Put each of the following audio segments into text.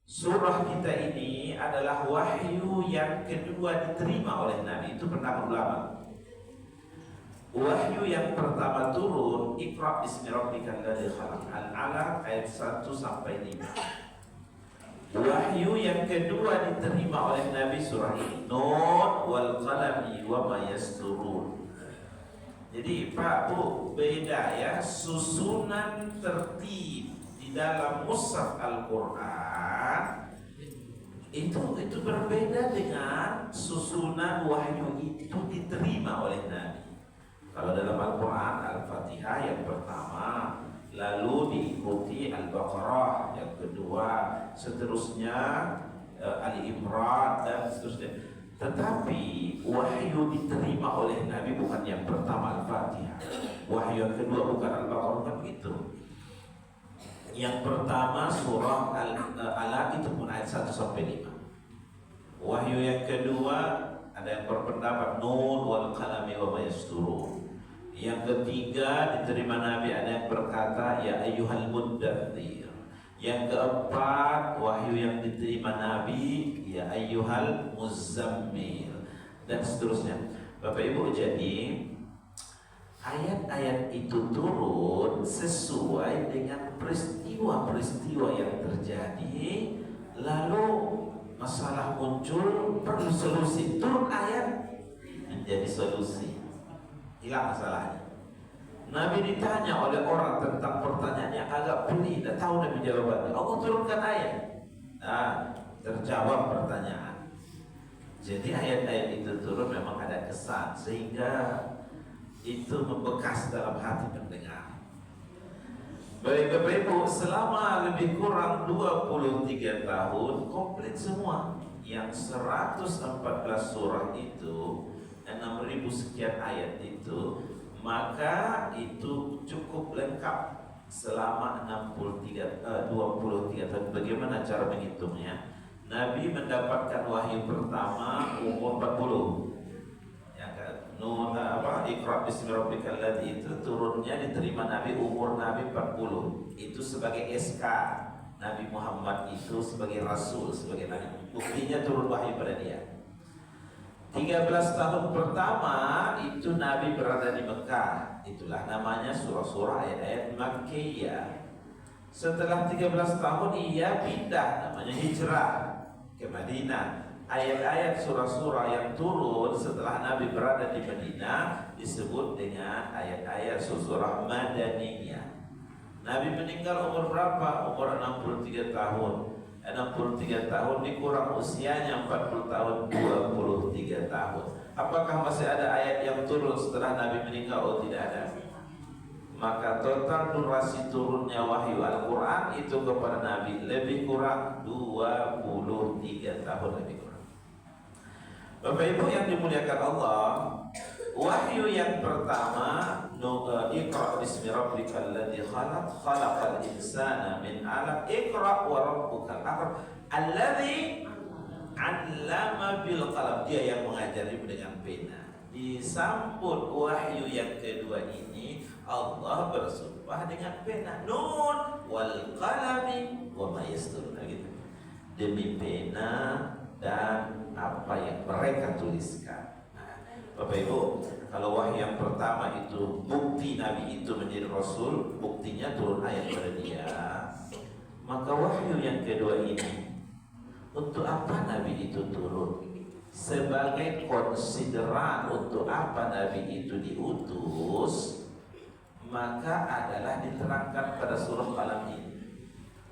surah kita ini adalah wahyu yang kedua diterima oleh Nabi. Itu pendapat ulama. Wahyu yang pertama turun Iqra bismi rabbikal ladzi khalaq, Al-Alaq ayat 1 sampai 5. Wahyu yang kedua diterima oleh Nabi surah ini Nun wal qalami wa ma yasturun. Jadi Pak Bu, beda ya susunan tertib di dalam mushaf Al-Qur'an itu berbeda dengan susunan wahyu itu diterima oleh Nabi. Kalau dalam Al-Quran, Al-Fatihah yang pertama, lalu diikuti Al-Baqarah yang kedua, seterusnya Ali Imran dan seterusnya. Tetapi wahyu diterima oleh Nabi bukan yang pertama Al-Fatihah, wahyu yang kedua bukan Al-Baqarah, bukan begitu. Yang pertama surah Al-Alaq itu pun ayat 1 sampai 5. Wahyu yang kedua ada yang berpendapat Nun wal qalami wa ma yasturun. Yang ketiga diterima Nabi ada yang berkata ya ayyuhal muddathir. Yang keempat wahyu yang diterima Nabi ya ayyuhal muzammil dan seterusnya. Bapak Ibu, jadi ayat-ayat itu turun sesuai dengan peristiwa-peristiwa yang terjadi, lalu masalah muncul perlu solusi, turun ayat menjadi solusi, hilang masalahnya. Nabi ditanya oleh orang tentang pertanyaan yang agak pelik, tidak tahu Nabi jawabannya. Allah turunkan ayat, nah terjawab pertanyaan. Jadi ayat-ayat itu turun memang ada kesan sehingga itu membekas dalam hati pendengar. Baik Bapak Ibu, selama lebih kurang 23 tahun komplit semua yang 114 surah itu, 6.000 sekian ayat itu, maka itu cukup lengkap selama 23 tahun. Bagaimana cara menghitungnya? Nabi mendapatkan wahyu pertama umur 40. Ya kan? Iqra bismi rabbikal ladzi itu turunnya diterima Nabi umur Nabi 40. Itu sebagai SK. Nabi Muhammad itu sebagai rasul, sebagai nabi. Buktinya turun wahyu pada dia. 13 tahun pertama itu Nabi berada di Mekah. Itulah namanya surah-surah ayat-ayat Makkiyah. Setelah 13 tahun ia pindah, namanya hijrah ke Madinah. Ayat-ayat surah-surah yang turun setelah Nabi berada di Madinah disebut dengan ayat-ayat surah Madaniyah. Nabi meninggal umur berapa? Umur 63 tahun. 63 tahun dikurang usianya 40 tahun, 23 tahun. Apakah masih ada ayat yang turun setelah Nabi meninggal? Oh, tidak ada. Maka total durasi turunnya wahyu Al-Quran itu kepada Nabi lebih kurang 23 tahun lebih kurang. Bapak Ibu yang dimuliakan Allah, wahyu yang pertama Iqra bismi rabbikal ladzi khalaq, khalaqal insana min 'alaq, Iqra wa rabbukal akram alladzi 'allama bil qalam, dia yang mengajari dengan pena. Disambut wahyu yang kedua ini Allah bersumpah dengan pena, Nun wal qalami wa ma yasturun, gitu. Demi pena dan apa yang mereka tuliskan. Bapak Ibu, kalau wahyu yang pertama itu bukti Nabi itu menjadi Rasul, buktinya turun ayat pada dia. Maka wahyu yang kedua ini, untuk apa Nabi itu turun? Sebagai konsideran untuk apa Nabi itu diutus, maka adalah diterangkan pada surah Qalam ini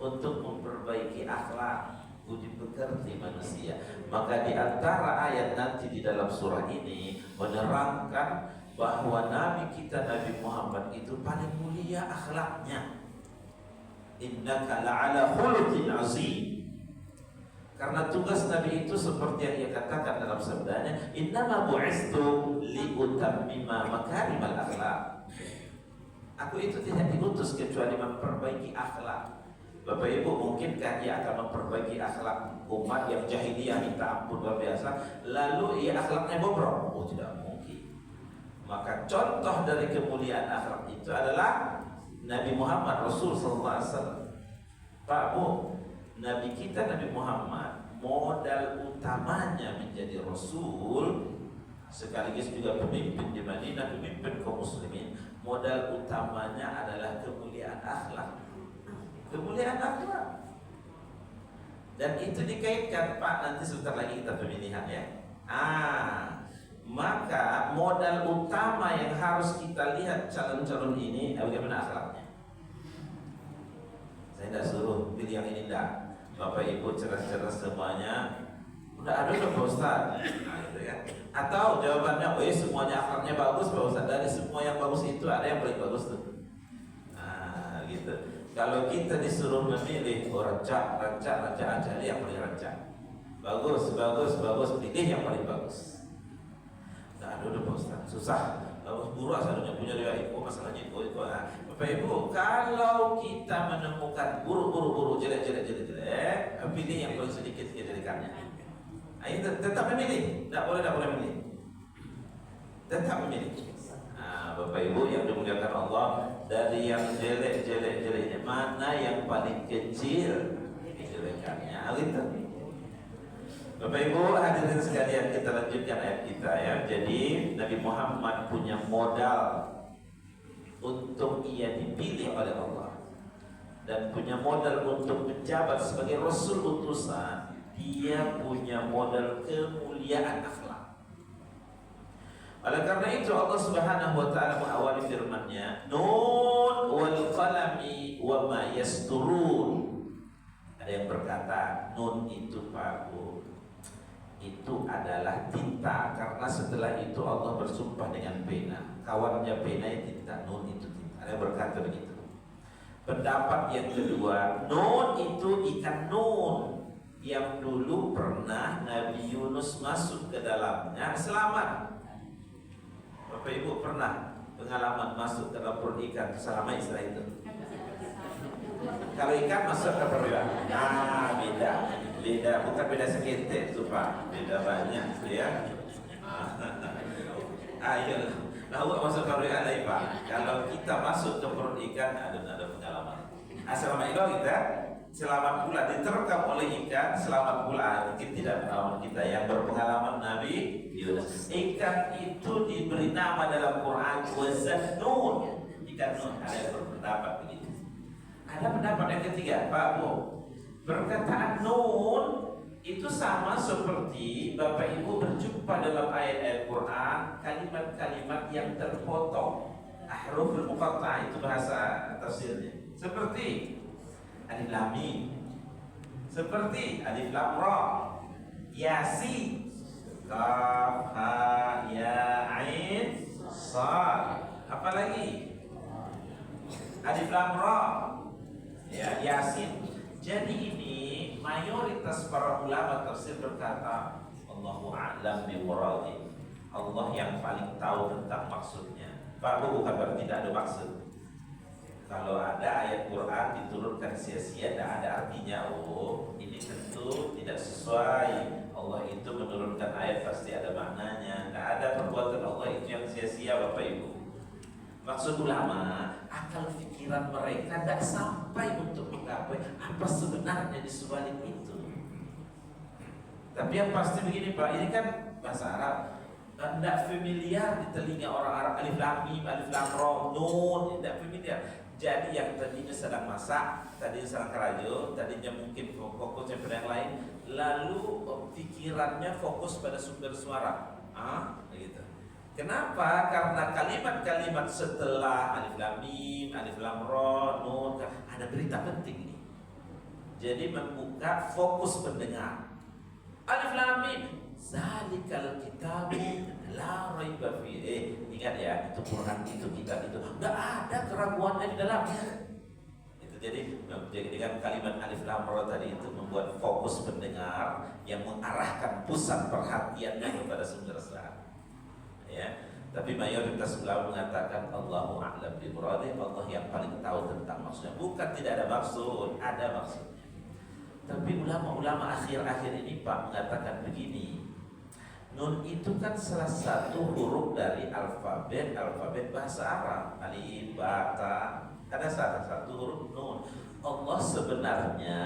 untuk memperbaiki akhlak, budi pekerti manusia. Maka di antara ayat nanti di dalam surah ini menerangkan bahwa Nabi kita Nabi Muhammad itu paling mulia akhlaknya. Innaka la'ala khuluqin azim. Karena tugas Nabi itu seperti yang ia katakan dalam sabdanya, innama bu'istu liutammima makarimal akhlak. Aku itu tidak diutus kecuali memperbaiki akhlak. Bapak Ibu, mungkinkah ia akan memperbaiki akhlak umat yang jahiliyah minta ampun luar biasa, lalu ia akhlaknya bobrok? Oh, tidak mungkin. Maka contoh dari kemuliaan akhlak itu adalah Nabi Muhammad Rasul SAW. Pak Bu, Nabi kita Nabi Muhammad modal utamanya menjadi Rasul sekaligus juga pemimpin di Madinah, pemimpin kaum muslimin. Modal utamanya adalah kemuliaan akhlak. Kemuliaan akhlak. Dan itu dikaitkan, Pak, nanti sebentar lagi kita pemilihan ya. Maka modal utama yang harus kita lihat calon-calon ini bagaimana akhlaknya. Saya tidak suruh pilih yang ini, tidak. Bapak Ibu cerdas-cerdas semuanya. Udah ada Pak Ustaz. Nah, gitu ya. Atau jawabannya, semuanya akhlaknya bagus Pak Ustaz. Dari semua yang bagus itu ada yang paling bagus tuh. Nah, gitu. Kalau kita disuruh memilih rancak aja yang paling rancak. Bagus, pilih yang paling bagus. Nah, aduh Pak Ustaz, susah. Bagus buruk asalnya punya riwayat. Masalahnya itu. Bapak Ibu, kalau kita menemukan buruk jelek, pilih yang paling sedikit kejelekannya. Ayo tetap memilih, tidak boleh memilih. Tetap memilih. Bapak Ibu yang dimuliakan Allah, dari yang jeleknya mana yang paling kecil kejelekannya? Gitu. Bapak Ibu hadirin sekalian, kita lanjutkan ayat kita ya. Jadi Nabi Muhammad punya modal untuk ia dipilih oleh Allah dan punya modal untuk menjabat sebagai Rasul utusan. Dia punya modal kemuliaan akhlak. Oleh karena itu Allah Subhanahu wa taala mengawali firman-Nya, Nun wal qalami wa ma yasturun. Ada yang berkata, Nun itu Pak Bu, itu adalah tinta, karena setelah itu Allah bersumpah dengan pena. Kawannya pena ya tinta, Nun itu tinta. Ada yang berkata begitu. Pendapat yang kedua, Nun itu ikan nun yang dulu pernah Nabi Yunus masuk ke dalamnya selamat. Bapak Ibu pernah pengalaman masuk ke dalam perut ikan selama istilah itu? Kalau ikan masuk ke perut ikan, beda, bukan beda seketek itu Pak, beda banyak ya. Ayo, lalu masuk ke perut ikan lagi Pak. Kalau kita masuk ke perut ikan, ada pengalaman. Selama itu kita selamat pula diterkam oleh ikan, selamat pula. Mungkin tidak pengalaman kita yang berpengalaman Nabi Yunus. Ikan itu diberi nama dalam Quran Wazannun, ikan nun. Ada yang berpendapat begitu. Ada pendapat yang ketiga, Pak Bu, perkataan nun itu sama seperti Bapak Ibu berjumpa dalam ayat-ayat Quran kalimat-kalimat yang terpotong. Ahruful muqatta'ah itu bahasa tafsirnya. Seperti Alif Lam Mim, seperti Alif Lam Ra, Yasin, Kaf Ha Ya Ain Shad. Apalagi Alif Lam Ra, ya Yasin. Jadi ini mayoritas para ulama tafsir berkata Allahu a'lam bi muradi. Allah yang paling tahu tentang maksudnya. Pak Bu, bukan berarti tidak ada maksud. Kalau ada ayat Quran diturunkan sia-sia, tidak ada artinya. Ini tentu tidak sesuai. Allah itu menurunkan ayat pasti ada maknanya. Tidak ada perbuatan Allah itu yang sia-sia Bapak Ibu. Maksud ulama, akal pikiran mereka tidak sampai untuk menggapai apa sebenarnya di sebalik itu. Tapi yang pasti begini Pak, ini kan bahasa Arab, tidak familiar di telinga orang Arab. Alif Lam Mim, Alif Lam Ra, Nun, tidak familiar. Jadi yang tadinya sedang masak, tadinya sedang kerajo, tadinya mungkin fokusnya pada yang lain, lalu pikirannya fokus pada sumber suara. Gitu. Kenapa? Karena kalimat-kalimat setelah Alif Lam Mim, Alif Lam Ra, Nun, ada berita penting nih. Jadi membuka fokus pendengar. Alif Lam Mim, zalikal kitabu la raiba fihi. Ingat ya, itu Quran, itu kitab itu enggak ada keraguannya di dalamnya. Itu jadi dengan kalimat Alif Lam Ra tadi itu membuat fokus pendengar yang mengarahkan pusat perhatiannya kepada sumber suara. Ya, tapi mayoritas ulama mengatakan Allahu a'lam bi muradi, Allah yang paling tahu tentang maksudnya. Bukan tidak ada maksud, ada maksudnya. Tapi ulama-ulama akhir-akhir ini Pak mengatakan begini, Nun itu kan salah satu huruf dari alfabet bahasa Arab. Alif, ba, ta, ada salah satu huruf Nun. Allah sebenarnya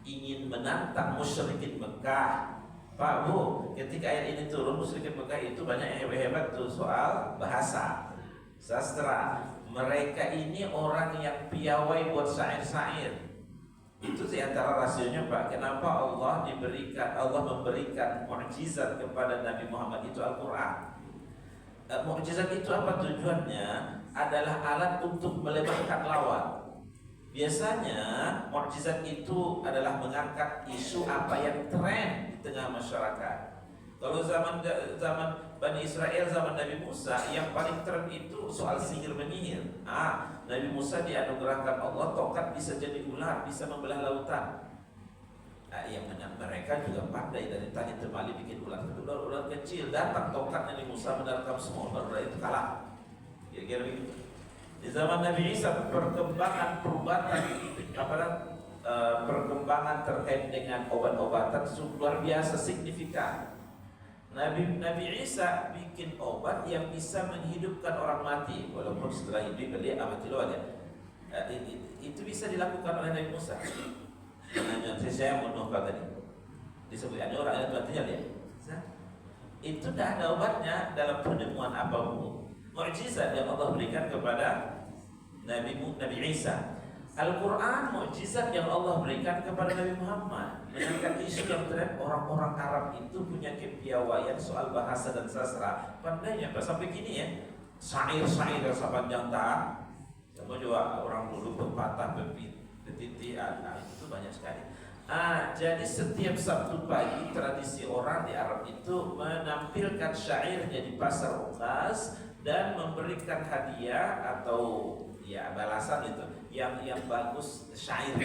ingin menantang musyrikin Mekah. Pak Bu, ketika ayat ini turun, musyrikin Mekah itu banyak yang hebat-hebat tuh soal bahasa, sastra. Mereka ini orang yang piawai buat syair-syair. Itu di antara rasionya Pak, kenapa Allah memberikan mukjizat kepada Nabi Muhammad itu Al-Qur'an. Mukjizat itu apa tujuannya? Adalah alat untuk melemahkan lawan. Biasanya mukjizat itu adalah mengangkat isu apa yang tren di tengah masyarakat. Kalau zaman Bani Israel, zaman Nabi Musa, yang paling tren itu soal sihir menyihir. Nabi Musa dianugerahkan Allah tongkat bisa jadi ular, bisa membelah lautan. Yang mereka juga pandai dari tanya temali bikin ular kecil, datang tongkat Nabi Musa menerkam semua ular itu kalah. Kira-kira begitu. Di zaman Nabi Isa perkembangan perkembangan terkait dengan obat-obatan luar biasa signifikan. Nabi Isa bikin obat yang bisa menghidupkan orang mati, walaupun setelah hidup dia mati loh aja. Itu bisa dilakukan oleh Nabi Musa. Saya mau tadi disebut ada orang yang matinya dia. Itu tidak ada obatnya dalam penemuan apapun. Mukjizat yang Allah berikan kepada Nabi Isa. Al-Quran mukjizat yang Allah berikan kepada Nabi Muhammad. Mengangkat isu yang tren orang-orang Arab itu punya kepiawaian soal bahasa dan sastra. Pandainya sampai kini ya, syair-syair yang sepanjang tak. Sama juga orang dulu pepatah, petiti, itu banyak sekali. Jadi setiap Sabtu pagi tradisi orang di Arab itu menampilkan syairnya di pasar Uqas dan memberikan hadiah atau ya balasan itu yang bagus syair.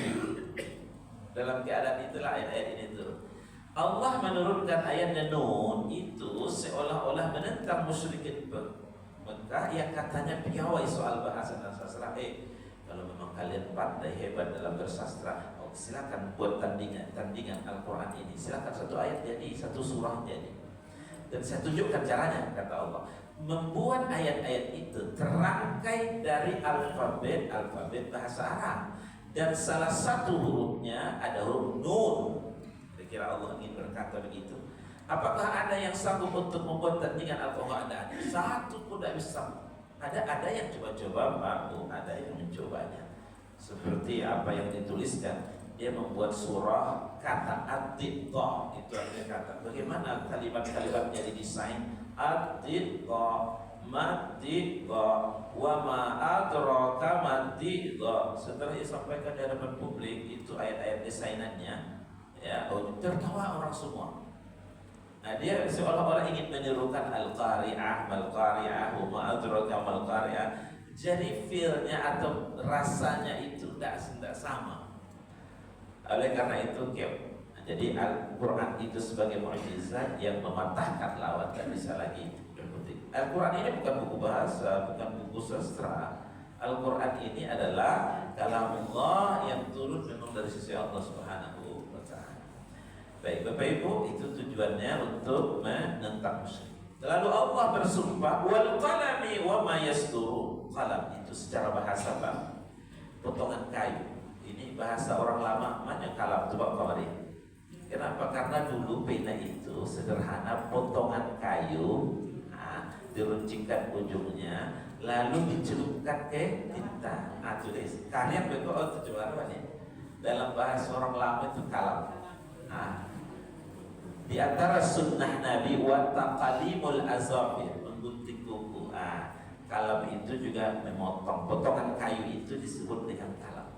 Dalam keadaan itulah ayat-ayat ini tuh Allah menurunkan ayatnya Nun itu seolah-olah menentang musyrikin Mekah yang katanya piawai soal bahasa dan sastra. Kalau memang kalian pandai hebat dalam bersastra, silakan buat tandingan Al-Quran ini. Silakan satu ayat jadi, satu surah jadi. Dan saya tunjukkan caranya, kata Allah. Membuat ayat-ayat itu terangkai dari alfabet bahasa Arab. Dan salah satu hurufnya ada huruf Nun. Kira-kira Allah ingin berkata begitu. Apakah ada yang sanggup untuk membuat tandingan Al-Quran? Ada satu pun tidak bisa. Ada yang coba-coba, Pak Bu, ada yang mencobanya. Seperti apa yang dituliskan, dia membuat surah kata at-tiqa, itu artinya kata. Bagaimana kalimat-kalimatnya didesain? At-tiqa, mat-tiqa, wa ma adraka mat-tiqa. Setelah disampaikan di hadapan publik, itu ayat-ayat desainannya, ya, tertawa orang semua. Dia seolah-olah ingin menirukan Al-Qari'ah, Mal-Qari'ah, wa ma adraka Mal-Qari'ah. Jadi feel-nya atau rasanya itu tidak sama. Oleh karena itu, jadi Al-Quran itu sebagai mukjizat yang mematahkan lawan, tak bisa lagi berkutik. Al-Quran ini bukan buku bahasa, bukan buku sastra. Al-Quran ini adalah kalamullah yang turun memang dari sisi Allah Subhanahu wa Ta'ala. Baik, Bapak Ibu, itu tujuannya untuk menentang musyrik. Lalu Allah bersumpah, wal qalami wa ma yasturun. Qalam itu secara bahasa Pak, potongan kayu. Ini bahasa orang lama, mana kalam coba kemarin. Kenapa? Karena dulu pena itu sederhana, potongan kayu, diruncingkan ujungnya, lalu dicelupkan ke tinta. Tulis karya beko itu coba apa nih? Dalam bahasa orang lama itu kalam. Di antara sunnah Nabi wa taqalimul azafir, menggunting kuku. Kalam itu juga memotong, potongan kayu itu disebut dengan kalam.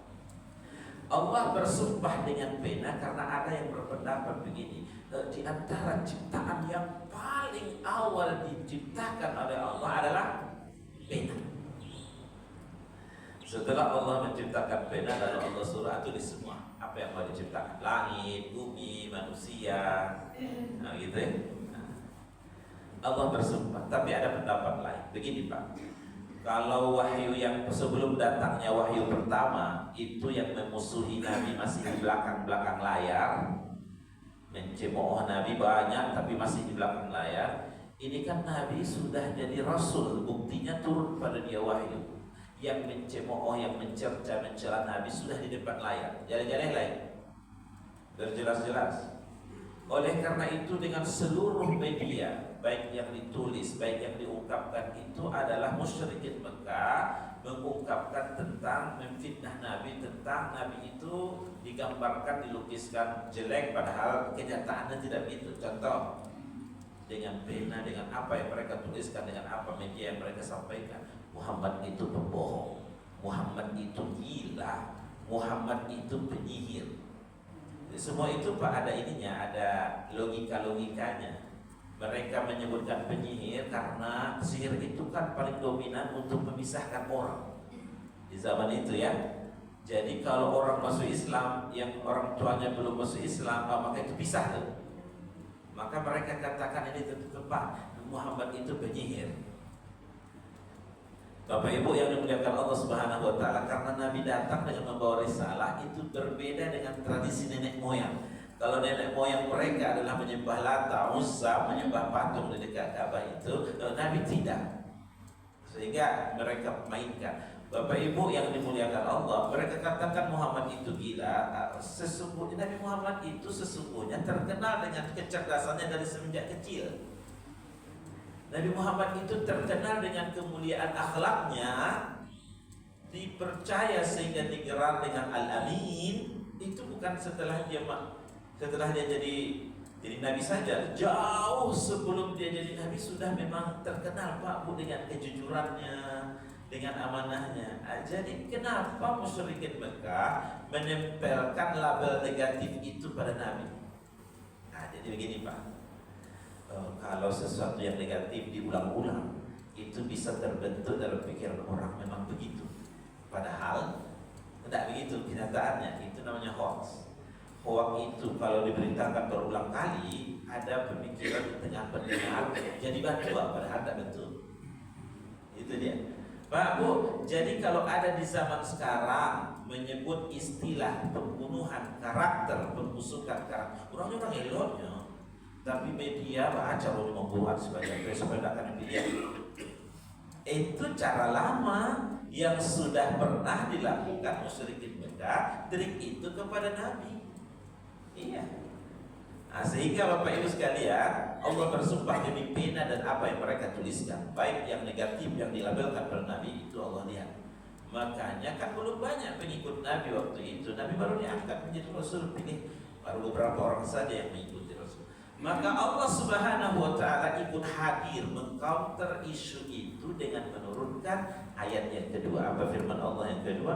Allah bersumpah dengan pena karena ada yang berpendapat begini, di antara ciptaan yang paling awal diciptakan oleh Allah adalah pena. Setelah Allah menciptakan pena, lalu Allah suruh tulis semua apa yang mau diciptakan, langit, bumi, manusia, gitu ya. Allah bersumpah, tapi ada pendapat lain. Begini Pak, kalau wahyu yang sebelum datangnya wahyu pertama itu yang memusuhi Nabi masih di belakang layar, mencemooh Nabi banyak tapi masih di belakang layar. Ini kan Nabi sudah jadi Rasul, buktinya turun pada dia wahyu. Yang mencemooh, yang mencerca, mencela Nabi sudah di depan layar. Jalan-jalan lain. Berjelas-jelas. Oleh karena itu dengan seluruh media, baik yang ditulis, baik yang diungkapkan, itu adalah musyrikin Mekah mengungkapkan tentang, memfitnah Nabi, tentang Nabi itu digambarkan, dilukiskan jelek, padahal kenyataannya tidak begitu. Contoh, dengan pena, dengan apa yang mereka tuliskan, dengan apa media yang mereka sampaikan, Muhammad itu pembohong, Muhammad itu gila, Muhammad itu penyihir. Semua itu Pak ada ininya, ada logika-logikanya. Mereka menyebutkan penyihir karena sihir itu kan paling dominan untuk memisahkan orang di zaman itu ya. Jadi kalau orang masuk Islam, yang orang tuanya belum masuk Islam, maka itu pisah tuh. Maka mereka katakan ini tepat, Muhammad itu penyihir. Bapak Ibu yang dimuliakan Allah Subhanahu wa taala, karena Nabi datang dengan membawa risalah, itu berbeda dengan tradisi nenek moyang. Kalau nenek moyang mereka adalah menyembah Lata, Uzza, menyembah patung di dekat Ka'bah itu, Nabi tidak. Sehingga mereka mainkan. Bapak Ibu yang dimuliakan Allah, mereka katakan Muhammad itu gila. Sesungguhnya Nabi Muhammad itu sesungguhnya terkenal dengan kecerdasannya dari semenjak kecil. Nabi Muhammad itu terkenal dengan kemuliaan akhlaknya, dipercaya sehingga digelar dengan Al-Amin. Itu bukan setelah dia jadi Nabi saja. Jauh sebelum dia jadi Nabi sudah memang terkenal Pak Bu dengan kejujurannya, dengan amanahnya. Jadi kenapa musyrikin Mekah menempelkan label negatif itu pada Nabi? Nah, jadi begini Pak. Kalau sesuatu yang negatif diulang-ulang, itu bisa terbentuk dalam pikiran orang, memang begitu. Padahal tidak begitu kenyataannya. Itu namanya hoax. Hoax itu kalau diberitakan berulang kali, ada pemikiran di tengah pendengar jadi batu, padahal tidak betul. Itu dia Pak Bu. Jadi kalau ada di zaman sekarang menyebut istilah pembunuhan karakter, pembusukan karakter, orangnya orang eloknya, tapi media baca lalu membuat supaya tidak akan dipilih. Itu cara lama yang sudah pernah dilakukan musyrikin Mekah, trik itu kepada Nabi. Iya. Nah, sehingga Bapak Ibu sekalian, Allah bersumpah demi pena dan apa yang mereka tuliskan, baik yang negatif yang dilabelkan pada Nabi, itu Allah lihat. Makanya kan belum banyak pengikut Nabi waktu itu. Nabi baru diangkat menjadi Rasul, pilih baru beberapa orang saja yang mengikuti Rasul. Maka Allah Subhanahu wa taala ikut hadir mengcounter isu itu dengan menurunkan ayat yang kedua. Apa firman Allah yang kedua?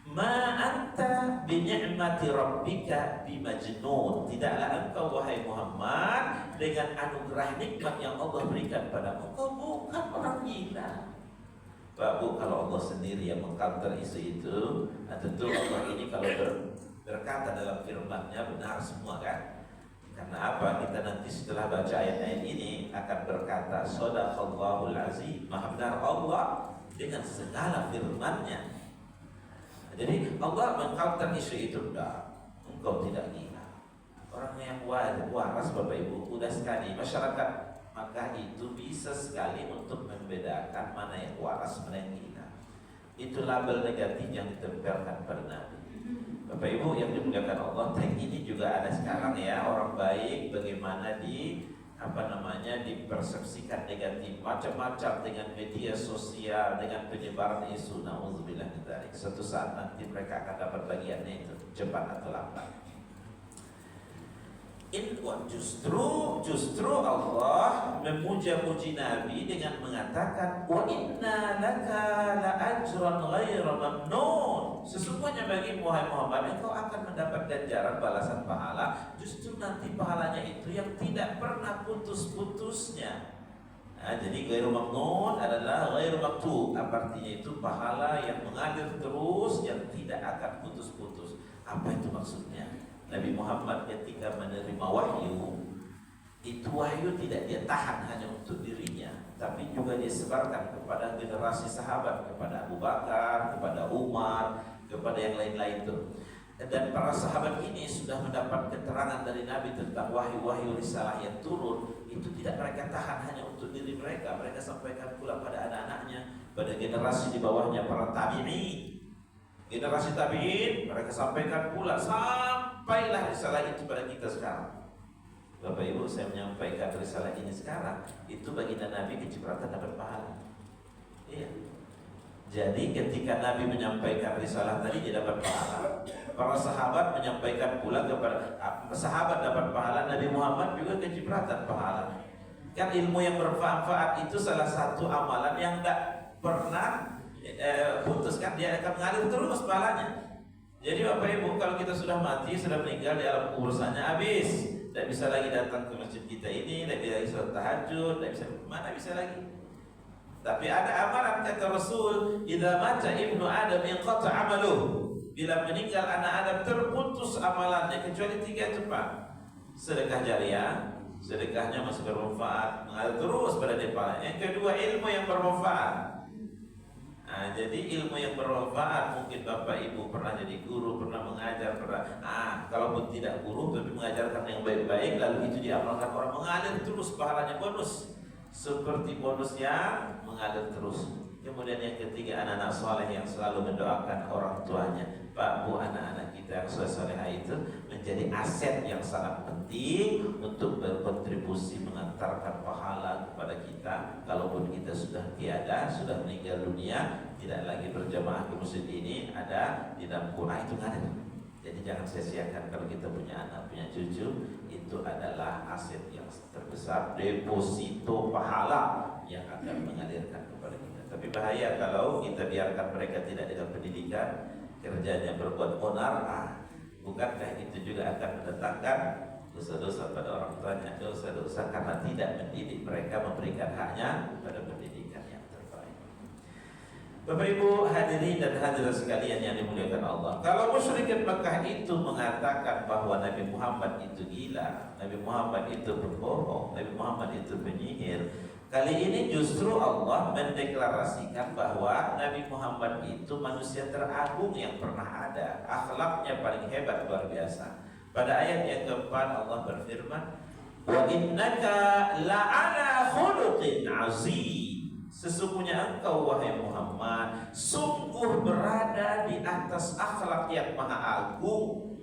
Ma anta bi ni'mati rabbika bimajnun. Tidaklah engkau wahai Muhammad dengan anugerah nikmat yang Allah berikan padamu, engkau bukan orang gila. Pak Bu, kalau Allah sendiri yang mengcounter isu itu, tentu Allah ini kalau berkata dalam firman-Nya benar semua kan? Karena apa? Kita nanti setelah baca ayat-ayat ini akan berkata Shadaqallahul Azim, maha benar Allah dengan segala firman-Nya. Jadi Allah mengcounter isu itu, enggak, engkau tidak gila. Orang yang waras Bapak Ibu, mudah sekali masyarakat maka itu bisa sekali untuk membedakan mana yang waras, mana yang gila. Itu label negatif yang ditempelkan pada Nabi. Bapak Ibu yang dimuliakan Allah, tag ini juga ada sekarang ya, orang baik bagaimana dipersepsikan negatif macam-macam dengan media sosial, dengan penyebaran isu. Nauzubillah min dzalik. Suatu saat nanti mereka akan dapat bagiannya itu, cepat atau lambat. Justru Allah memuja-muji Nabi dengan mengatakan wa inna laka la ajran ghaira mamnun. Sesungguhnya bagi Muhammad engkau akan mendapat ganjaran balasan pahala, justru nanti pahalanya itu yang tidak pernah putus-putusnya. Nah, jadi ghairu mamnun adalah ghairu maktub, artinya itu pahala yang mengalir terus, yang tidak akan putus-putus. Apa itu maksudnya? Nabi Muhammad ketika menerima wahyu, itu wahyu tidak dia tahan hanya untuk dirinya, tapi juga dia sebarkan kepada generasi sahabat, kepada Abu Bakar, kepada Umar, kepada yang lain-lain itu. Dan para sahabat ini sudah mendapat keterangan dari Nabi tentang wahyu-wahyu risalah yang turun. Itu tidak mereka tahan hanya untuk diri mereka, mereka sampaikan pula pada anak-anaknya, pada generasi di bawahnya para tabi'in, Generasi tabi'in mereka sampaikan pula sampailah risalah itu pada kita sekarang. Bapak Ibu, saya menyampaikan risalah ini sekarang, itu baginda Nabi kecipratan dapat pahala. Iya. Jadi ketika Nabi menyampaikan risalah tadi dia dapat pahala. Para sahabat menyampaikan pula kepada sahabat dapat pahala, Nabi Muhammad juga kecipratan pahala. Kan ilmu yang bermanfaat itu salah satu amalan yang tidak pernah putuskan, dia akan mengalir terus pahalanya. Jadi Bapak Ibu, kalau kita sudah mati, sudah meninggal, di alam kubursannya habis, tidak bisa lagi datang ke masjid kita ini, tidak bisa lagi sholat tahajud, tidak bisa, mana bisa lagi. Tapi ada amalan kata Rasul, idza mata ibnu Adam inqata amaluh. Bila meninggal anak Adam terputus amalannya kecuali 3 tempat. Sedekah jariah, sedekahnya masih bermanfaat, mengalir terus pada dia pahala. Yang kedua, ilmu yang bermanfaat. Nah, jadi ilmu yang bermanfaat, mungkin Bapak Ibu pernah jadi guru, pernah mengajar, kalaupun tidak guru tapi mengajarkan yang baik-baik, lalu itu diamalkan orang, mengalir terus pahalanya, bonus seperti bonusnya mengalir terus. Kemudian yang ketiga, anak-anak soleh yang selalu mendoakan orang tuanya. Pak, Bu, anak-anak kita yang soleh-solehah itu menjadi aset yang sangat penting untuk berkontribusi mengantarkan pahala kepada kita. Kalaupun kita sudah tiada, sudah meninggal dunia, tidak lagi berjamaah ke masjid ini, ada di dalam Quran itu ngalir. Jadi jangan sia-siakan kalau kita punya anak, punya cucu, itu adalah aset yang terbesar, deposito pahala yang akan mengalirkan kepada kita. Tapi bahaya kalau kita biarkan mereka tidak dengan pendidikan, kerjanya berbuat onar. Bukankah itu juga akan mendatangkan dosa-dosa pada orang tuanya, dosa-dosa karena tidak mendidik mereka, memberikan haknya pada pendidikan yang terbaik. Bapak Ibu hadirin dan hadirat sekalian yang dimuliakan Allah, kalau musyrikin Mekah itu mengatakan bahwa Nabi Muhammad itu gila, Nabi Muhammad itu berbohong, Nabi Muhammad itu penyihir, kali ini justru Allah mendeklarasikan bahwa Nabi Muhammad itu manusia teragung yang pernah ada, akhlaknya paling hebat, luar biasa. Pada ayat yang keempat Allah berfirman, wa innaka la'ala khuluqin azim. Sesungguhnya engkau wahai Muhammad sungguh berada di atas akhlak yang maha agung.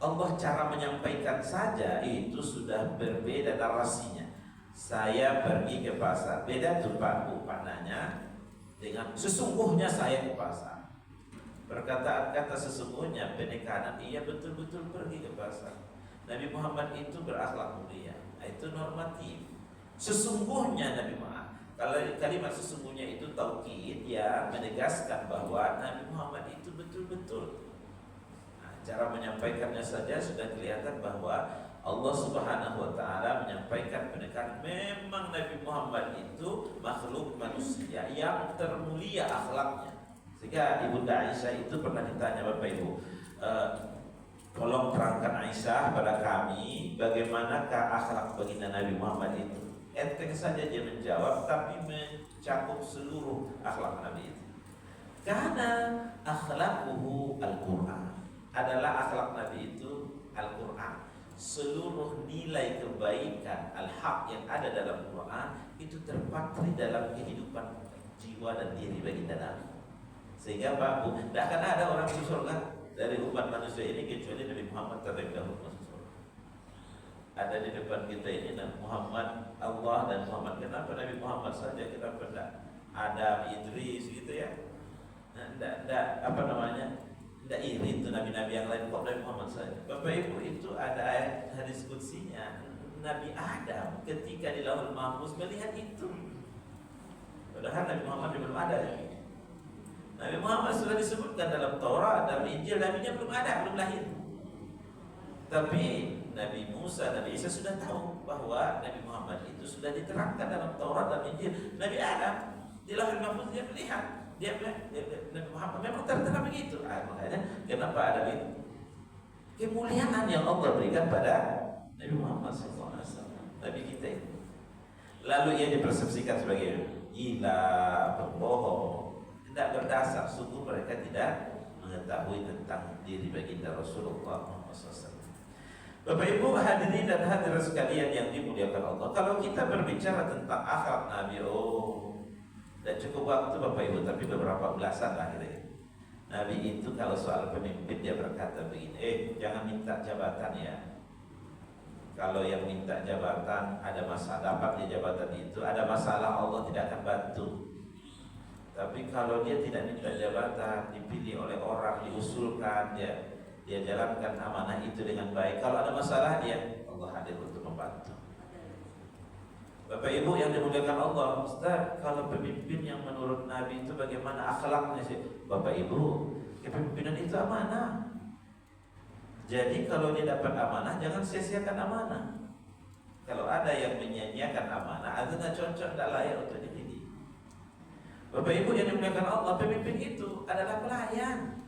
Allah cara menyampaikan saja itu sudah berbeda narasinya. Saya pergi ke pasar, beda tuh Pak Bu panahnya dengan sesungguhnya saya ke pasar. Perkataan kata sesungguhnya penekanan, iya betul-betul pergi ke pasar. Nabi Muhammad itu berakhlak mulia, itu normatif. Sesungguhnya Nabi Muhammad, kalau kalimat sesungguhnya itu taukid, ya menegaskan bahwa Nabi Muhammad itu betul-betul. Nah, cara menyampaikannya saja sudah kelihatan bahwa Allah Subhanahu wa taala menyampaikan penekanan memang Nabi Muhammad itu makhluk manusia yang termulia akhlaknya. Sehingga Ibunda Aisyah itu pernah ditanya, Bapak Ibu, tolong terangkan Aisyah pada kami bagaimanakah akhlak baginda Nabi Muhammad itu. Enteng saja dia menjawab, tapi mencakup seluruh akhlak Nabi itu. Karena akhlakuhu Al-Quran, adalah akhlak Nabi itu Al-Quran. Seluruh nilai kebaikan al-haq yang ada dalam Quran itu terpatri dalam kehidupan jiwa dan diri baginda Nabi. Sehingga Pak Bu, tidak akan ada orang masuk surga dari umat manusia ini kecuali Nabi Muhammad terlebih dahulu masuk surga. Ada di depan kita ini Nabi Muhammad, Allah dan Muhammad. Kenapa Nabi Muhammad saja, kita pernah Adam, Idris gitu ya? Tidak apa namanya? Tidak iri itu nabi-nabi yang lain, kok Nabi Muhammad saja. Bapak Ibu, itu ada ayat hadis qudsinya. Nabi Adam ketika di Lauhul Mahfuz melihat itu. Padahal Nabi Muhammad belum ada ya. Nabi Muhammad sudah disebutkan dalam Taurat, dalam Injil, nabinya belum ada, belum lahir. Tapi Nabi Musa, Nabi Isa sudah tahu bahwa Nabi Muhammad itu sudah diterangkan dalam Taurat dan Injil. Nabi Adam di Lauhul Mahfuz dia melihat. Dia Nabi Muhammad memang tertera begitu. Makanya kenapa ada itu? Kemuliaan yang Allah berikan pada Nabi Muhammad SAW, Nabi kita itu. Lalu ia dipersepsikan sebagai gila, pembohong, tidak berdasar. Sungguh mereka tidak mengetahui tentang diri baginda Rasulullah SAW. Bapak Ibu hadirin dan hadirat sekalian yang dimuliakan Allah, kalau kita berbicara tentang akhlak Nabi, dan cukup waktu Bapak Ibu, tapi beberapa ulasan lah gitu ya. Nabi itu kalau soal pemimpin dia berkata begini, jangan minta jabatan ya. Kalau yang minta jabatan ada masalah, dapat di jabatan itu ada masalah, Allah tidak akan bantu. Tapi kalau dia tidak minta jabatan, dipilih oleh orang, diusulkan, dia jalankan amanah itu dengan baik, kalau ada masalah dia, Allah hadir untuk membantu. Bapak Ibu yang dimuliakan Allah, Ustaz, kalau pemimpin yang menurut Nabi itu bagaimana akhlaknya sih? Bapak Ibu, kepemimpinan itu amanah. Jadi kalau dia dapat amanah, jangan sia-siakan amanah. Kalau ada yang menyia-nyiakan amanah, itu tidak cocok, tidak layak untuk dididik. Bapak Ibu yang dimuliakan Allah, pemimpin itu adalah pelayan.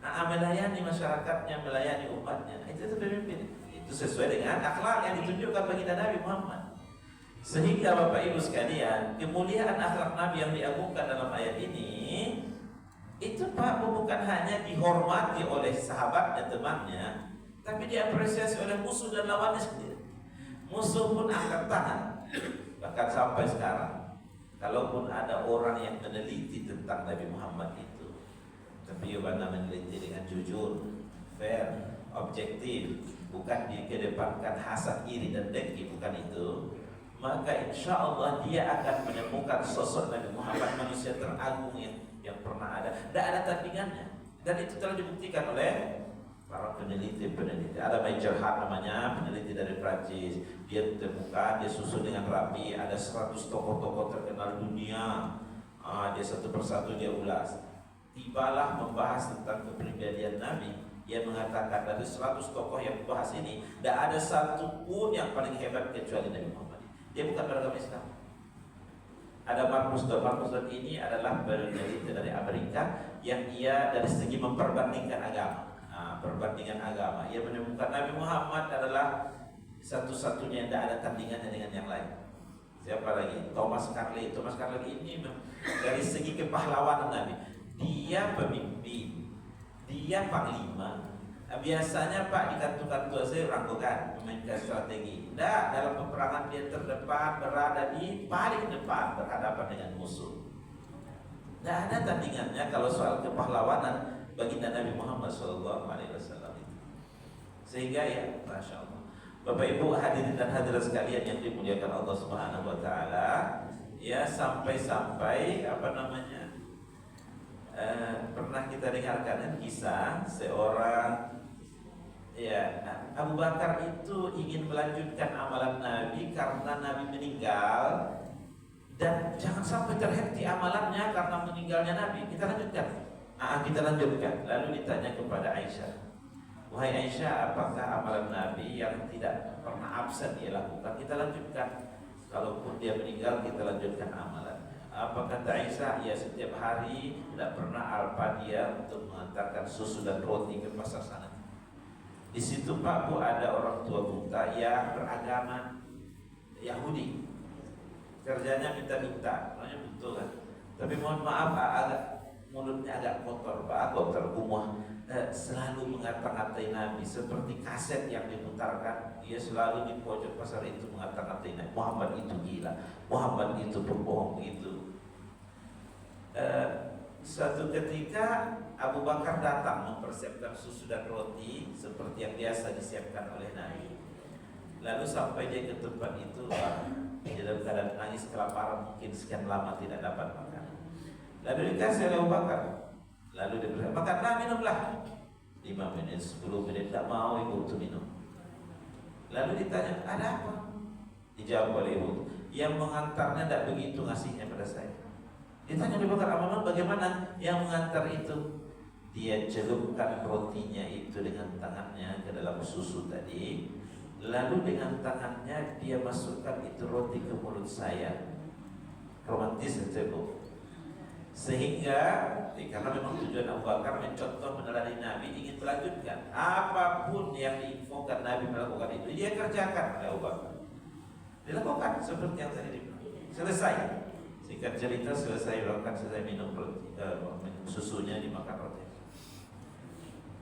Melayani masyarakatnya, melayani umatnya, itu pemimpin. Itu sesuai dengan akhlak yang ditunjukkan baginda Nabi Muhammad. Sehingga Bapak Ibu sekalian, kemuliaan akhlak Nabi yang diagungkan dalam ayat ini, itu Pak bukan hanya dihormati oleh sahabat dan temannya, tapi diapresiasi oleh musuh dan lawannya sendiri. Musuh pun angkat tangan. Bahkan sampai sekarang, kalaupun ada orang yang meneliti tentang Nabi Muhammad itu, tapi mana meneliti dengan jujur, fair, objektif, bukan dikedepankan hasad, iri dan dengki, bukan itu, maka insya Allah dia akan menemukan sosok Nabi Muhammad, manusia teragung yang pernah ada. Tidak ada tandingannya, dan itu telah dibuktikan oleh para peneliti. Ada Major Hart namanya, peneliti dari Prancis. Dia temukan, dia susun dengan rapi, ada 100 tokoh-tokoh terkenal dunia. Dia satu persatu dia ulas. Tibalah membahas tentang kepribadian Nabi. Dia mengatakan dari 100 tokoh yang dibahas ini, tidak ada satu pun yang paling hebat kecuali Nabi Muhammad. Dia bukan beragama Islam. Ada Marcus Dodd ini adalah peneliti dari Amerika yang ia dari segi memperbandingkan agama, perbandingan agama, ia menemukan Nabi Muhammad adalah satu-satunya yang tidak ada tandingannya dengan yang lain. Siapa lagi? Thomas Carlyle. Thomas Carlyle ini dari segi kepahlawanan Nabi, dia pemimpin, dia panglima. Biasanya Pak di kantor-kantor saya ragukan memainkan strategi. Tidak, dalam peperangan dia terdepan, berada di paling depan berhadapan dengan musuh. Tidak ada tandingannya kalau soal kepahlawanan baginda Nabi Muhammad SAW itu. Sehingga ya, masya Allah. Bapak Ibu hadirin dan hadirat sekalian yang dimuliakan Allah Subhanahu Wa Taala, ya sampai-sampai pernah kita dengarkan kisah seorang Abu Bakar itu ingin melanjutkan amalan Nabi karena Nabi meninggal, dan jangan sampai terhenti amalannya karena meninggalnya Nabi. Kita lanjutkan. Lalu ditanya kepada Aisyah, wahai Aisyah, apakah amalan Nabi yang tidak pernah absen dia lakukan? Kita lanjutkan. Kalaupun dia meninggal, kita lanjutkan amalannya. Apa kata Aisyah? Ya, setiap hari tidak pernah alpa dia untuk mengantarkan susu dan roti ke pasar sana. Di situ Pak Bu ada orang tua buta yang beragama Yahudi. Kerjanya minta-minta, namanya betul kan. Tapi mohon maaf, mulutnya agak kotor Pak, kotor kumuh. Selalu mengata-ngatai Nabi seperti kaset yang diputarkan. Dia selalu di pojok pasar itu mengata-ngatai Nabi. Muhammad itu gila, Muhammad itu pembohong itu. Suatu ketika Abu Bakar datang mempersiapkan susu dan roti seperti yang biasa disiapkan oleh Nabi. Lalu sampai dia ke tempat itu, dia dalam keadaan nangis kelaparan, mungkin sekian lama tidak dapat makan. Lalu dikasih oleh Abu Bakar. Lalu dia berkata, makanlah, minumlah. 5 menit, 10 menit, tak mau ibu itu minum. Lalu ditanya, ada apa? Dijawab oleh ibu, yang mengantarnya tidak begitu ngasihnya pada saya. Ditanya Abu Bakar, bagaimana yang mengantar itu? Dia celupkan rotinya itu dengan tangannya ke dalam susu tadi. Lalu dengan tangannya dia masukkan itu roti ke mulut saya. Romantis itu. Sehingga karena memang tujuan Abu Bakar mencontoh meneladani Nabi, ingin melanjutkan apapun yang diinfokan Nabi melakukan itu, dia kerjakan oleh Abu Bakar. Dilakukan seperti yang tadi dibilang. Selesai. Singkat cerita, selesai minum roti, susunya dimakan roti.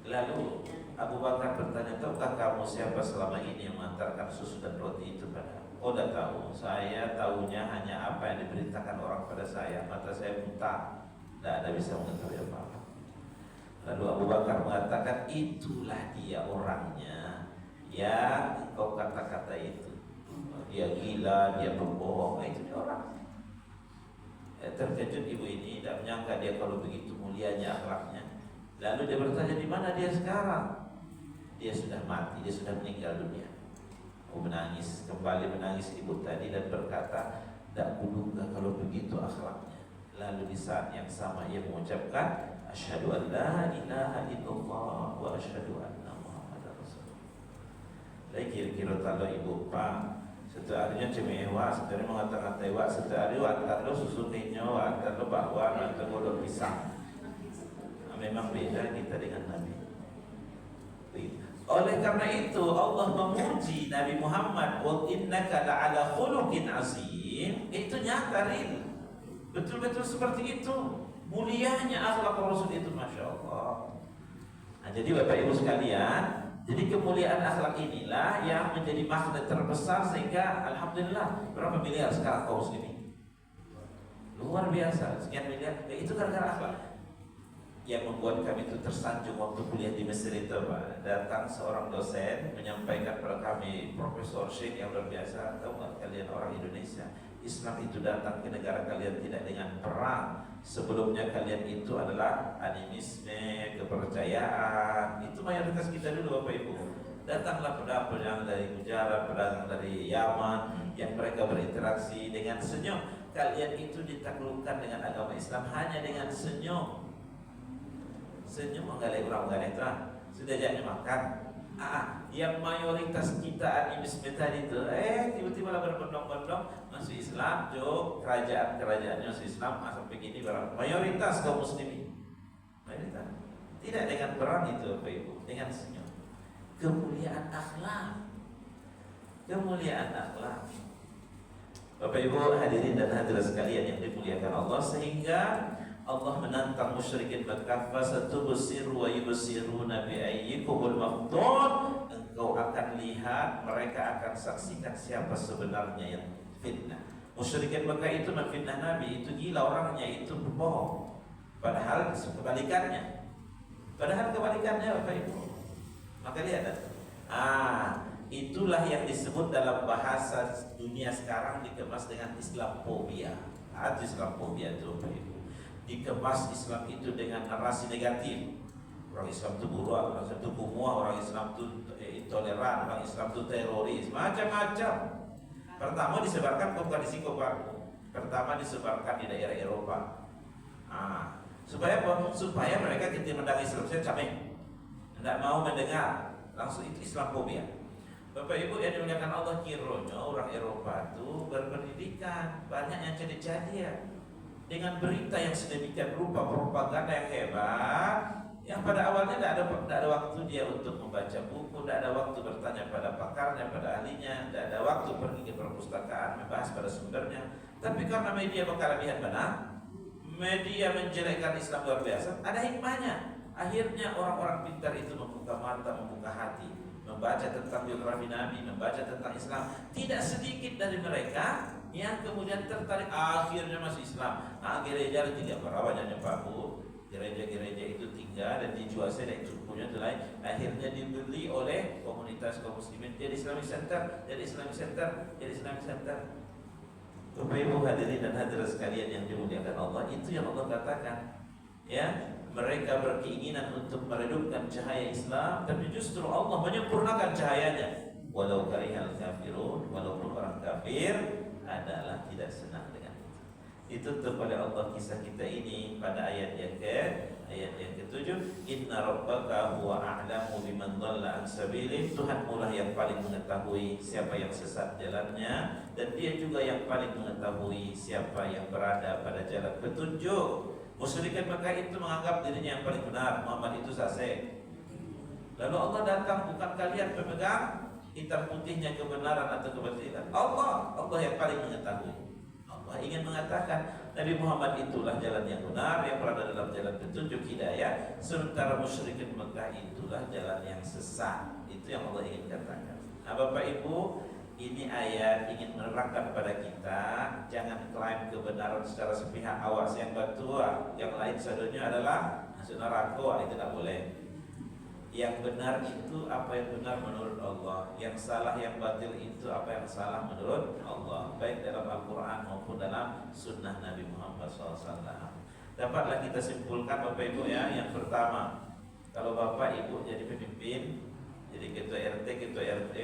Lalu Abu Bakar bertanya, tahukah kamu siapa selama ini yang mengantarkan susu dan roti itu pada? Oh, tidak tahu. Saya tahunya hanya apa yang diberitakan orang pada saya. Mata saya buta, tidak ada bisa mengetahui apa-apa. Lalu Abu Bakar mengatakan, itulah dia orangnya yang kau kata-kata itu. Dia gila, dia pembohong, itu dia orang. Terkejut ibu ini, tidak menyangka dia kalau begitu mulianya akhlaknya. Lalu dia bertanya, di mana dia sekarang? Dia sudah mati, dia sudah meninggal dunia. Menangis, kembali menangis ibu tadi dan berkata, tidak kuduga kalau begitu akhlaknya. Lalu di saat yang sama ia mengucapkan, asyhadu an la ilaha illallah wa asyhadu anna muhammadar rasulullah. Jadi kira-kira kalau ibu pak setiap cemewah, setiap mengatakan tewa, setiap hari watar lo susu tinyo, watar lo bakwan, watar lo pisang. Memang beda kita dengan Nabi. Oleh karena itu Allah memuji Nabi Muhammad, wa innaka la'ala khuluqin azim. Itu nyata real. Betul-betul seperti itu. Mulianya akhlak Rasul itu, Masya Allah. Nah, jadi Bapak Ibu sekalian, jadi kemuliaan akhlak inilah yang menjadi magnet terbesar sehingga alhamdulillah berapa miliar sekarang kaum muslimin. Luar biasa, sekian miliar. Itu gara-gara akhlak. Yang membuat kami itu tersanjung waktu kuliah di Mesir itu, Pak. Datang seorang dosen menyampaikan kepada kami, Profesor Syekh yang luar biasa, tahu nggak kalian orang Indonesia, Islam itu datang ke negara kalian tidak dengan perang. Sebelumnya kalian itu adalah animisme, kepercayaan. Itu mayoritas kita dulu Bapak Ibu. Datanglah pedagang dari Gujarat, pedagang dari Yaman, yang mereka berinteraksi dengan senyum. Kalian itu ditaklukkan dengan agama Islam hanya dengan senyum. Senyum menggalai orang itu sudah jadi makan. Yang mayoritas kita animisme tadi itu, tiba-tiba lah berbondong-bondong masuk Islam, kerajaan-kerajaannya masuk Islam, sampai gini barang. Mayoritas kaum muslimin, mayoritas tidak dengan perang itu Bapak Ibu, dengan senyum. Kemuliaan akhlak, kemuliaan akhlak. Bapak Ibu hadirin dan hadirat sekalian yang dimuliakan Allah, sehingga Allah menantang musyrikin Makkah, fasatubsiru wa yubsiruna bi ayyikumul maftun. Engkau akan lihat, mereka akan saksikan siapa sebenarnya yang fitnah. Musyrikin Makkah itu memfitnah Nabi, itu gila orangnya, itu berbohong. Padahal kebalikannya. Bapak Ibu. Maka lihat, itulah yang disebut dalam bahasa dunia sekarang dikemas dengan Islamophobia. Islamophobia itu Bapak Ibu. Dikemas Islam itu dengan narasi negatif. Orang Islam itu buruk, orang Islam itu kumuh, orang Islam itu intoleran, orang Islam itu teroris, macam-macam. Pertama disebarkan bukan di Singapura, pertama disebarkan di daerah Eropa. Supaya apa? Supaya mereka ketika mendengar Islam saya cameh, tidak mau mendengar, langsung itu Islamophobia. Bapak Ibu yang dimuliakan Allah, kiranya orang Eropa itu berpendidikan, banyak yang jadi-jadi ya. Dengan berita yang sedemikian rupa, propaganda yang hebat, yang pada awalnya tidak ada waktu dia untuk membaca buku, tidak ada waktu bertanya pada pakarnya, pada ahlinya, tidak ada waktu pergi ke perpustakaan membahas pada sumbernya. Tapi karena media kelebihan benar, media menjelekkan Islam luar biasa, ada hikmahnya. Akhirnya orang-orang pintar itu membuka mata, membuka hati, membaca tentang biografi Nabi, membaca tentang Islam. Tidak sedikit dari mereka yang kemudian tertarik, akhirnya masuk Islam. Gereja tidak berapa banyak Pak Bu. Gereja-gereja itu tinggal dan dijual saja, cukunya itu lain. Akhirnya dibeli oleh komunitas kaum muslimin, jadi Islamic Center, jadi Islamic Center, jadi Islamic Center. Bapak Ibu hadirin dan hadirat sekalian yang dimuliakan Allah, itu yang Allah katakan. Ya, mereka berkeinginan untuk meredupkan cahaya Islam, tapi justru Allah menyempurnakan cahayanya. Walau karihal kafirun, walaupun orang kafir adalah tidak senang dengan itu. Ditutup oleh Allah kisah kita ini pada ayat yang ke-7. Inna rabbaka huwa a'lamu biman dhalla an sabilih. Tuhanmu lah yang paling mengetahui siapa yang sesat jalannya, dan dia juga yang paling mengetahui siapa yang berada pada jalan petunjuk. Musyrikin Mekah itu menganggap dirinya yang paling benar, Muhammad itu saseh. Lalu Allah datang, bukan kalian pemegang hitam putihnya kebenaran atau kebatilan. Allah yang paling mengetahui. Allah ingin mengatakan Nabi Muhammad itulah jalan yang benar, yang berada dalam jalan petunjuk hidayah, sementara musyrikin Mekah itulah jalan yang sesat. Itu yang Allah ingin katakan. Bapak Ibu, ini ayat ingin menerangkan pada kita jangan klaim kebenaran secara sepihak. Awas yang batua, yang lain sadonya adalah masuk neraka, itu tidak boleh. Yang benar itu apa yang benar menurut Allah, yang salah yang batil itu apa yang salah menurut Allah, baik dalam Al-Quran maupun dalam Sunnah Nabi Muhammad SAW. Dapatlah kita simpulkan Bapak Ibu ya. Yang pertama, kalau Bapak Ibu jadi pemimpin, jadi ketua RT, ketua RW,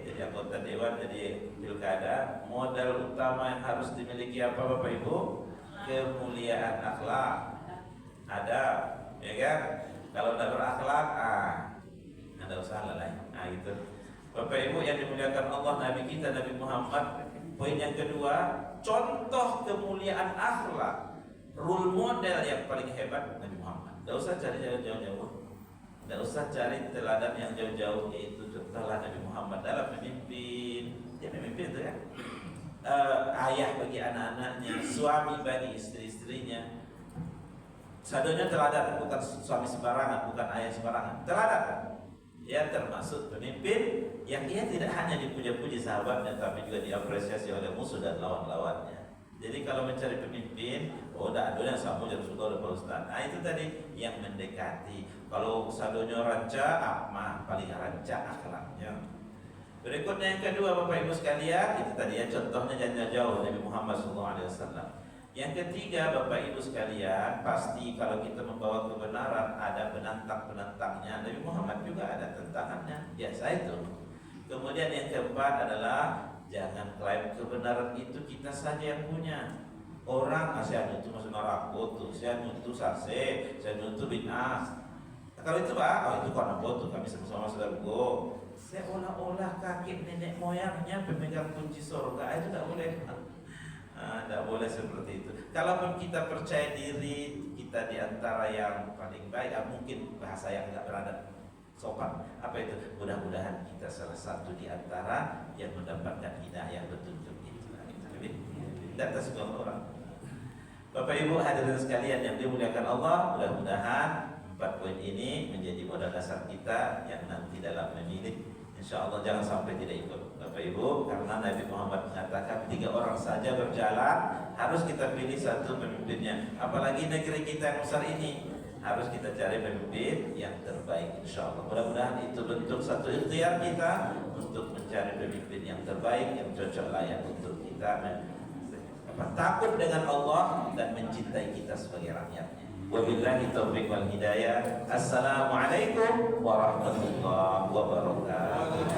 jadi anggota dewan, jadi pilkada, modal utama yang harus dimiliki apa Bapak Ibu? Kemuliaan akhlak. Ada, ya kan? Kalau tidak berakhlak, ada usaha lain. Gitu. Bapak Ibu yang dimuliakan Allah, Nabi kita Nabi Muhammad. Poin yang kedua, contoh kemuliaan akhlak, role model yang paling hebat Nabi Muhammad. Tidak usah cari jauh-jauh. Tidak usah cari teladan yang jauh-jauh, yaitu contohlah Nabi Muhammad dalam memimpin. Dia memimpin itu kan, ayah bagi anak-anaknya, suami bagi istri-istrinya. Sadonya teladan, bukan suami sembarangan, bukan ayah sembarangan. Teladan. Dia termasuk pemimpin yang dia tidak hanya dipuja-puji sahabatnya, tapi juga diapresiasi oleh musuh dan lawan-lawannya. Jadi kalau mencari pemimpin, tidak ada yang sama jadi Rasulullah dan Pak Ustaz. Itu tadi yang mendekati. Kalau sadonya ranca, paling ranca akhlaknya. Berikutnya yang kedua Bapak Ibu sekalian, itu tadi ya contohnya jangan jauh Nabi Muhammad SAW. Yang ketiga Bapak Ibu sekalian, pasti kalau kita membawa kebenaran ada penantang-penantangnya. Nabi Muhammad juga ada tentangannya, biasa itu. Kemudian yang keempat adalah jangan klaim kebenaran itu kita saja yang punya. Orang saya nutu masuk neraka tuh, saya nutu sase, saya nutu bid'ah. Kalau itu Pak, itu karena tuh kami sama-sama saudaraku. Saya olah-olah kakek nenek moyangnya pemegang kunci surga, itu tidak boleh. Tidak boleh seperti itu. Kalaupun kita percaya diri, kita diantara yang paling baik, mungkin bahasa yang tidak berada sopan. Apa itu? Mudah-mudahan kita salah satu di antara yang mendapatkan hidayah petunjuk itu. Tidak tersuka orang. Bapak Ibu hadirin sekalian yang dimuliakan Allah, mudah-mudahan 4 poin ini menjadi modal dasar kita yang nanti dalam memilih. Insya Allah jangan sampai tidak ikut Bapak Ibu, karena Nabi Muhammad mengatakan 3 orang saja berjalan, harus kita pilih satu pemimpinnya. Apalagi negeri kita yang besar ini, harus kita cari pemimpin yang terbaik. Insya Allah mudah-mudahan itu bentuk satu ikhtiar kita untuk mencari pemimpin yang terbaik, yang cocok layak untuk kita takut dengan Allah dan mencintai kita sebagai rakyatnya. Wabillahi taufiq wal hidayah. Assalamualaikum warahmatullahi wabarakatuh.